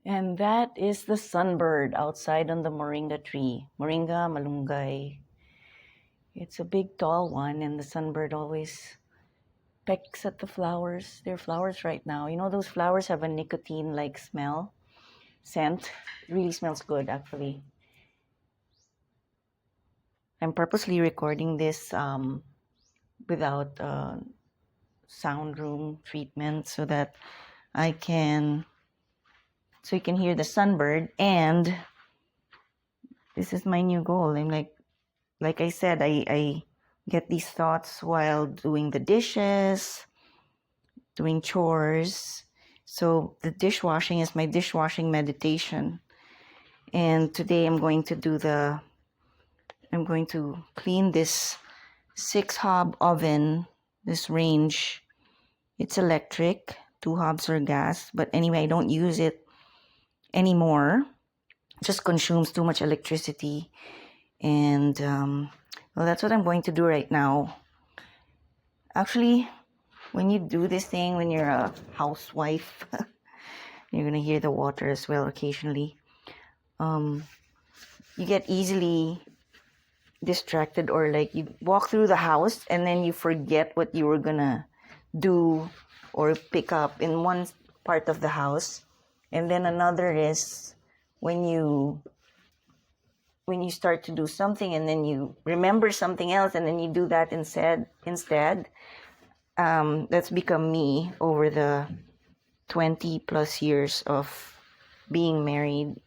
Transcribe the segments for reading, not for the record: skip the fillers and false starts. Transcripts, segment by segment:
And that is the sunbird outside on the moringa tree. Moringa, malunggay. It's a big tall one, and the sunbird always pecks at the flowers. There are flowers right now. You know, those flowers have a nicotine-like scent. It really smells good, actually. I'm purposely recording this without sound room treatment so that you can hear the sunbird. And this is my new goal. I'm like I said, I get these thoughts while doing the dishes, doing chores. So the dishwashing is my dishwashing meditation. And today I'm going to clean this 6-hob oven, this range. It's electric, 2 hobs are gas, but anyway, I don't use it anymore. It just consumes too much electricity. And well, that's what I'm going to do right now. Actually, when you do this thing, when you're a housewife, you're gonna hear the water as well occasionally. You get easily distracted, or like you walk through the house and then you forget what you were gonna do or pick up in one part of the house, and then another is when you start to do something and then you remember something else and then you do that instead. That's become me over the 20 plus years of being married,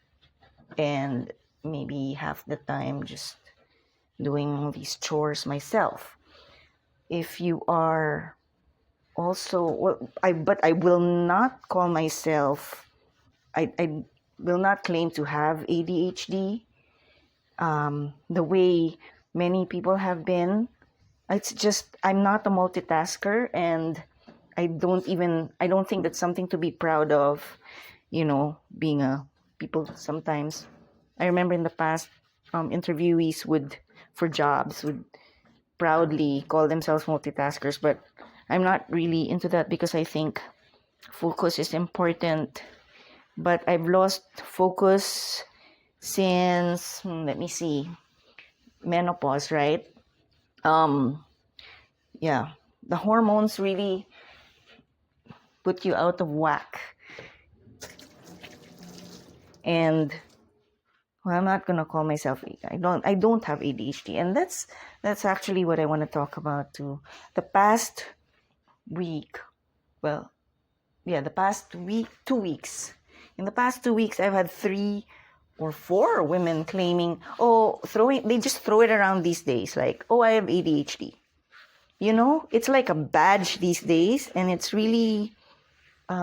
and maybe half the time just doing all these chores myself. If you are also, well, I will not call myself, I will not claim to have ADHD the way many people have been. It's just, I'm not a multitasker, and I don't think that's something to be proud of, being people sometimes. I remember in the past, interviewees for jobs would proudly call themselves multitaskers, but I'm not really into that because I think focus is important. But I've lost focus since, let me see, menopause, right? Yeah, the hormones really put you out of whack. And well, I'm not gonna call myself, I don't have ADHD, and that's actually what I want to talk about too. The past week, well, yeah, the past week, 2 weeks. In the past 2 weeks, I've had 3 or 4 women claiming, they just throw it around these days, like, I have ADHD. It's like a badge these days, and it's really,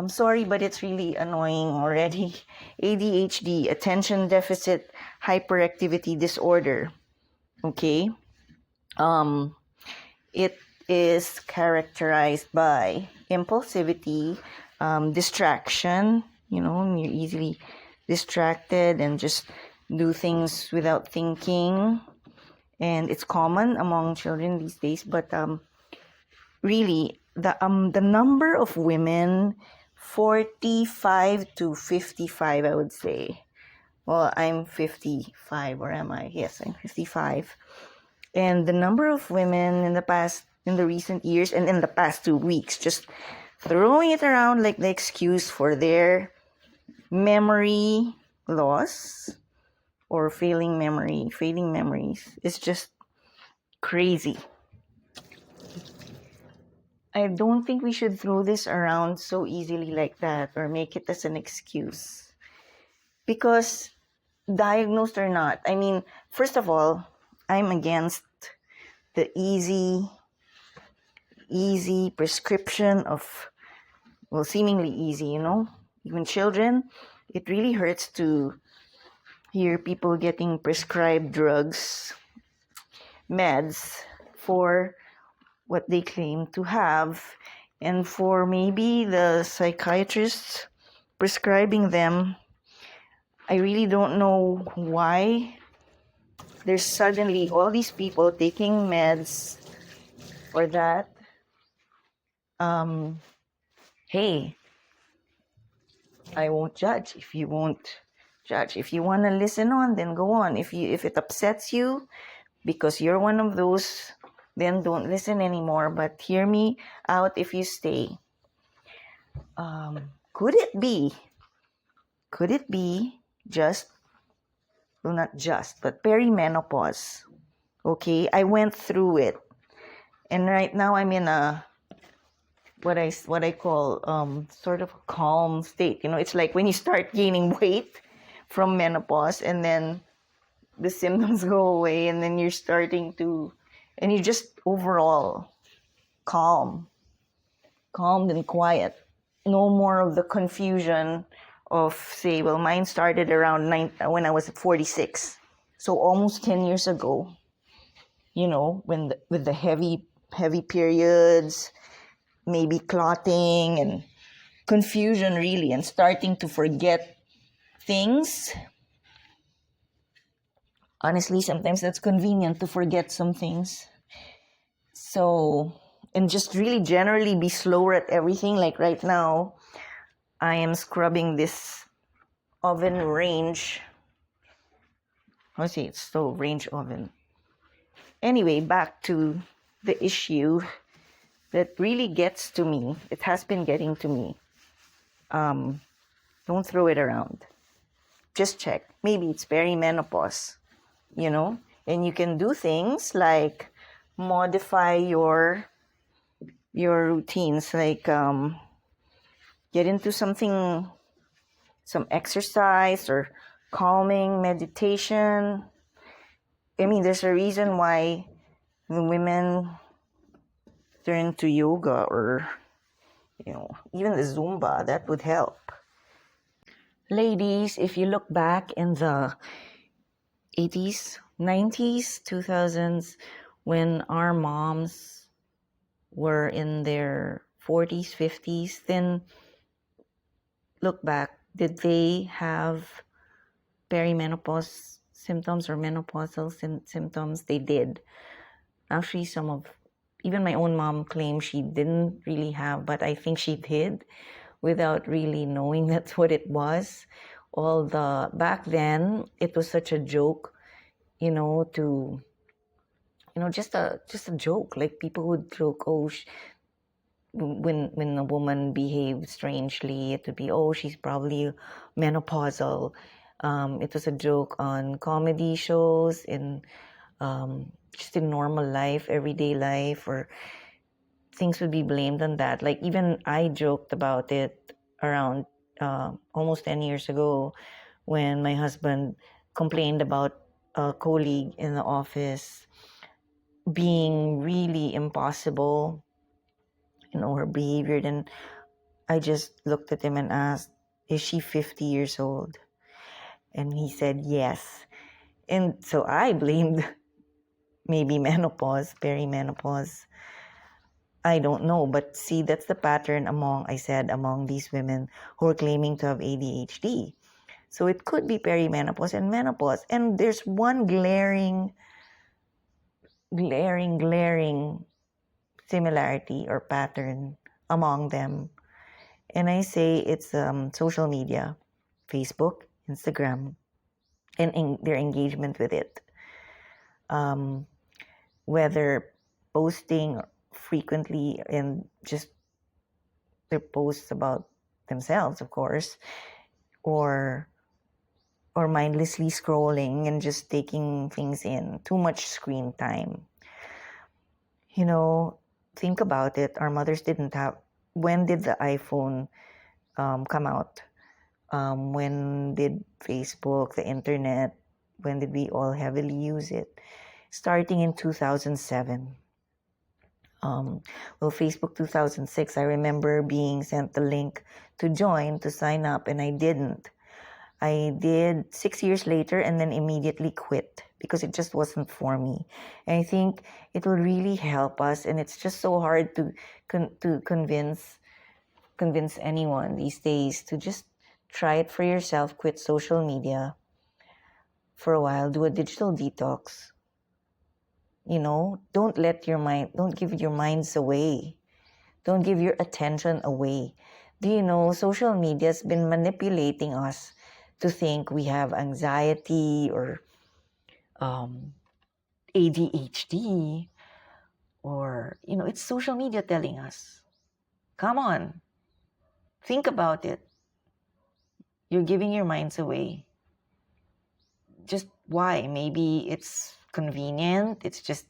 sorry, but it's really annoying already. ADHD, attention deficit hyperactivity disorder. Okay. It is characterized by impulsivity, distraction. You're easily distracted and just do things without thinking. And it's common among children these days. But really, the number of women 45 to 55, I would say. Well, I'm 55, or am I? Yes, I'm 55. And the number of women in the recent years, and in the past 2 weeks, just throwing it around like the excuse for their memory loss or failing memories is just crazy. I don't think we should throw this around so easily like that or make it as an excuse. Because diagnosed or not, I mean, first of all, I'm against the easy prescription of, well, seemingly easy, even children. It really hurts to hear people getting prescribed drugs, meds, for what they claim to have, and for maybe the psychiatrists prescribing them. I really don't know why there's suddenly all these people taking meds for that. Hey, I won't judge if you won't judge. If you want to listen on, then go on. If it upsets you because you're one of those, then don't listen anymore. But hear me out if you stay. Could it be just, well, not just, but perimenopause? Okay, I went through it, and right now I'm in a what I call sort of a calm state. It's like when you start gaining weight from menopause, and then the symptoms go away, and then and you're just overall calmed and quiet. No more of the confusion of, say, well, mine started around when I was 46, so almost 10 years ago. With the heavy periods, maybe clotting and confusion, really, and starting to forget things. Honestly, sometimes that's convenient to forget some things. So, and just really generally be slower at everything. Like right now, I am scrubbing this oven range. It's stove range oven. Anyway, back to the issue that really gets to me. It has been getting to me. Don't throw it around. Just check. Maybe it's perimenopause, and you can do things like modify your routines, like get into some exercise or calming meditation. I mean, there's a reason why the women turn to yoga or even the Zumba. That would help. Ladies, if you look back in the 80s, 90s, 2000s, when our moms were in their 40s, 50s, then look back, did they have perimenopause symptoms or menopausal symptoms? They did. Actually, even my own mom claimed she didn't really have, but I think she did without really knowing that's what it was. Back then, it was such a joke, just a joke. Like people would joke, when a woman behaved strangely, it would be, she's probably menopausal. It was a joke on comedy shows, just in normal life, everyday life, or things would be blamed on that. Like even I joked about it around almost 10 years ago when my husband complained about a colleague in the office being really impossible, her behavior. Then I just looked at him and asked, is she 50 years old? And he said yes. And so I blamed maybe menopause, perimenopause. I don't know, but see, that's the pattern among these women who are claiming to have ADHD. So it could be perimenopause and menopause. And there's one glaring similarity or pattern among them. And I say it's social media, Facebook, Instagram, and their engagement with it. Whether posting frequently and just their posts about themselves, of course, or mindlessly scrolling and just taking things in, too much screen time. Think about it. Our mothers didn't have. When did the iPhone come out? When did Facebook, the internet, when did we all heavily use it? Starting in 2007. Facebook 2006, I remember being sent the link to join, to sign up, and I didn't. I did 6 years later and then immediately quit because it just wasn't for me. And I think it will really help us, and it's just so hard to convince anyone these days to just try it for yourself. Quit social media for a while, do a digital detox. Don't give your minds away. Don't give your attention away. Do you know, social media has been manipulating us to think we have anxiety or um, ADHD, or, it's social media telling us. Come on, think about it. You're giving your minds away. Just why? Maybe it's convenient. It's just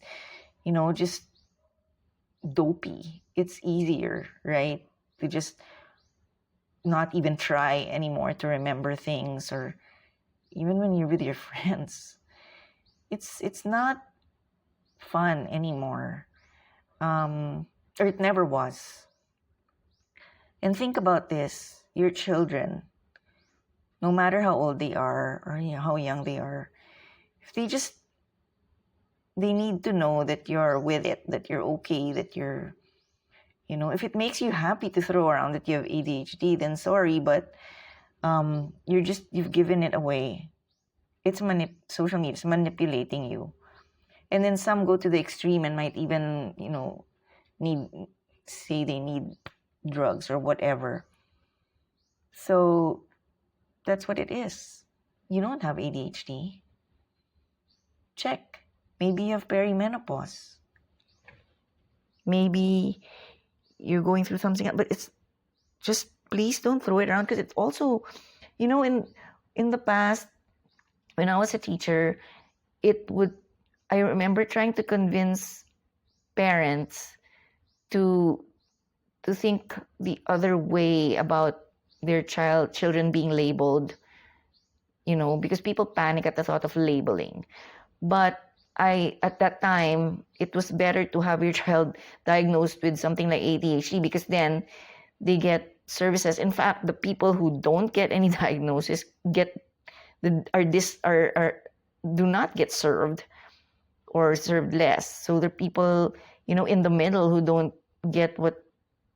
dopey. It's easier, right? To just not even try anymore to remember things, or even when you're with your friends. It's not fun anymore. Or it never was. And think about this, your children, no matter how old they are or how young they are, if they need to know that you're with it, that you're okay, that you're, if it makes you happy to throw around that you have ADHD, then sorry, but you've given it away. It's social media is manipulating you. And then some go to the extreme and might even, say they need drugs or whatever. So that's what it is. You don't have ADHD. Check. Maybe you have perimenopause. Maybe you're going through something, but it's just, please don't throw it around, because it's also, in the past, when I was a teacher, I remember trying to convince parents to think the other way about their children being labeled, because people panic at the thought of labeling. But at that time, it was better to have your child diagnosed with something like ADHD, because then they get services. In fact, the people who don't get any diagnosis do not get served, or served less. So there are people, in the middle, who don't get what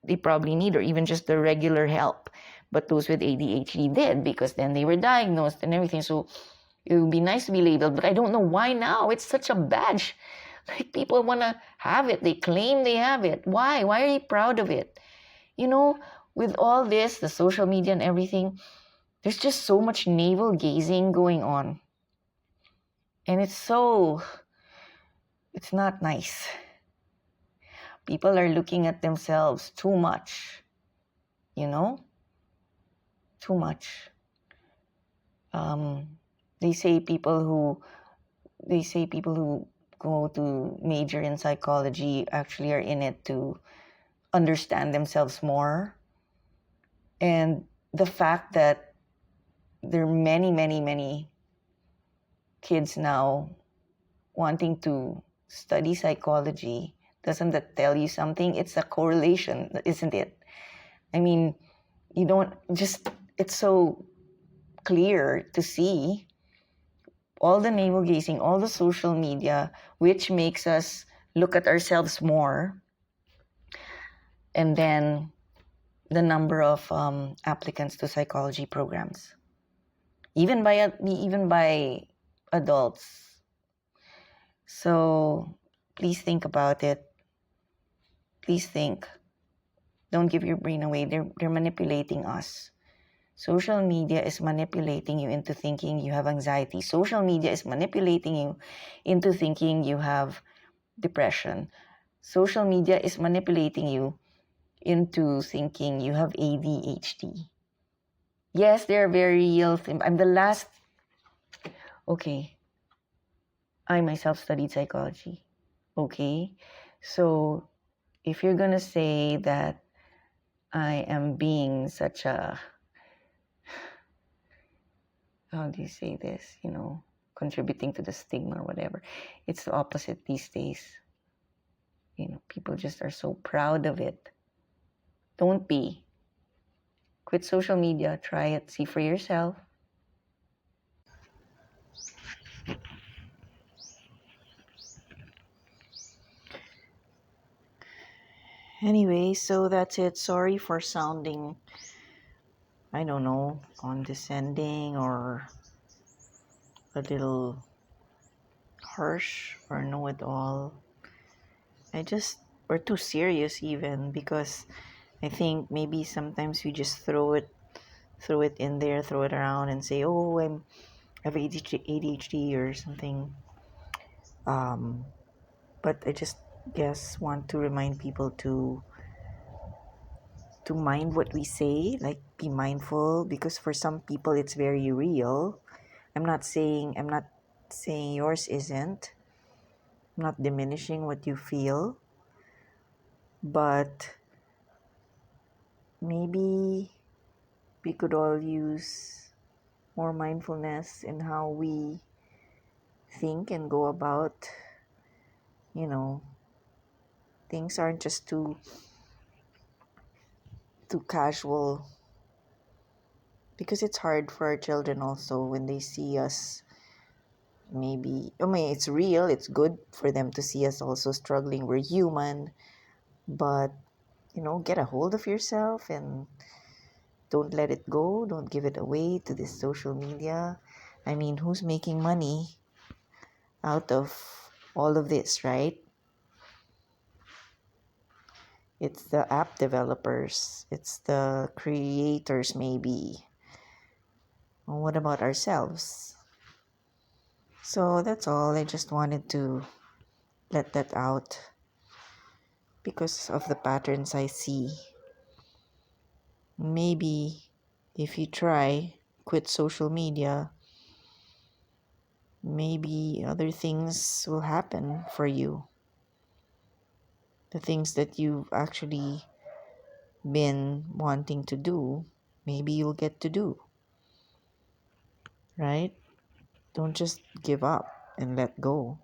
they probably need, or even just the regular help. But those with ADHD did, because then they were diagnosed and everything. So it would be nice to be labeled, but I don't know why now. It's such a badge. Like, people want to have it. They claim they have it. Why? Why are you proud of it? With all this, the social media and everything, there's just so much navel gazing going on. And it's not nice. People are looking at themselves too much. Too much. They say people who go to major in psychology actually are in it to understand themselves more. And the fact that there are many, many, many kids now wanting to study psychology, doesn't that tell you something? It's a correlation, isn't it? I mean, it's so clear to see all the navel gazing, all the social media, which makes us look at ourselves more. And then the number of applicants to psychology programs, even by adults. So please think about it. Please think. Don't give your brain away. They're manipulating us. Social media is manipulating you into thinking you have anxiety. Social media is manipulating you into thinking you have depression. Social media is manipulating you into thinking you have ADHD. Yes, they're very real. I'm the last. Okay. I myself studied psychology. Okay. So if you're going to say that I am being such a, how do you say this, contributing to the stigma or whatever, it's the opposite these days. People just are so proud of it. Don't be. Quit social media. Try it. See for yourself. Anyway, so that's it. Sorry for sounding, I don't know, condescending or a little harsh or know-it-all. Or too serious even, because I think maybe sometimes we just throw it in there, throw it around, and say, "Oh, I have ADHD or something." Um, but I just guess want to remind people to mind what we say, like be mindful, because for some people it's very real. I'm not saying yours isn't. I'm not diminishing what you feel, but maybe we could all use more mindfulness in how we think and go about, you know, things aren't just too casual, because it's hard for our children also when they see us. Maybe, I mean, it's real, it's good for them to see us also struggling. We're human, but get a hold of yourself and don't let it go. Don't give it away to this social media. I mean, who's making money out of all of this, right? It's the app developers, it's the creators, maybe. Well, what about ourselves? So that's all. I just wanted to let that out because of the patterns I see. Maybe if you try quit social media, maybe other things will happen for you. The things that you've actually been wanting to do, maybe you'll get to do, right? Don't just give up and let go.